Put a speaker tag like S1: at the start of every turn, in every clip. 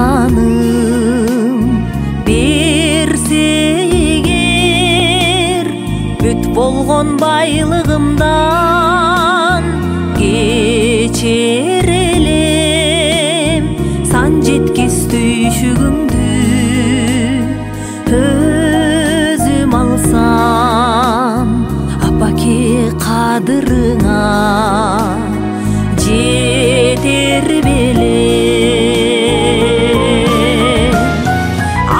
S1: ханым берсе эгер бүт болгон байлыгымдан кечер элем сан жеткис түйшүгүңдү өзүм алсам апаке кадырыңа жетер беле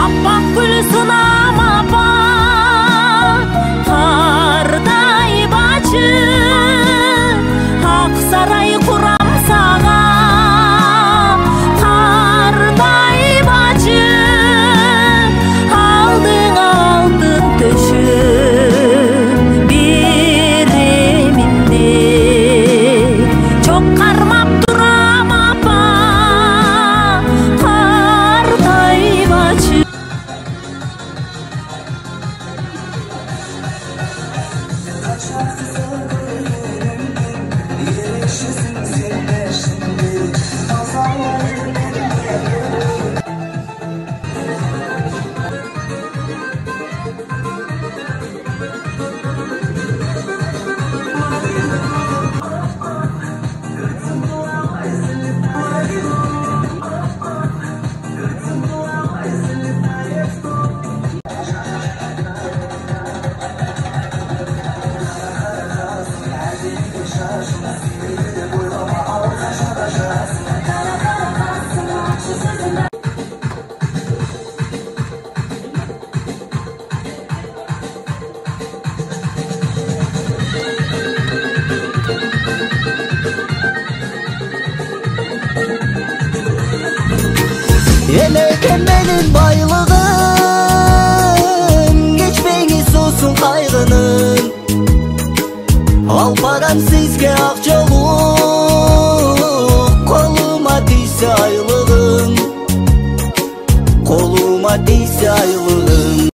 S1: аппак гүл сынам апа кардай бачы ак сарай курам сага кардай бачы алдыңа алтын төшү беремин деп чок кармап турам апа кардай бачы.
S2: Eleyken benim baylığım geçmeyin sosun kaygının al param sizge akçalım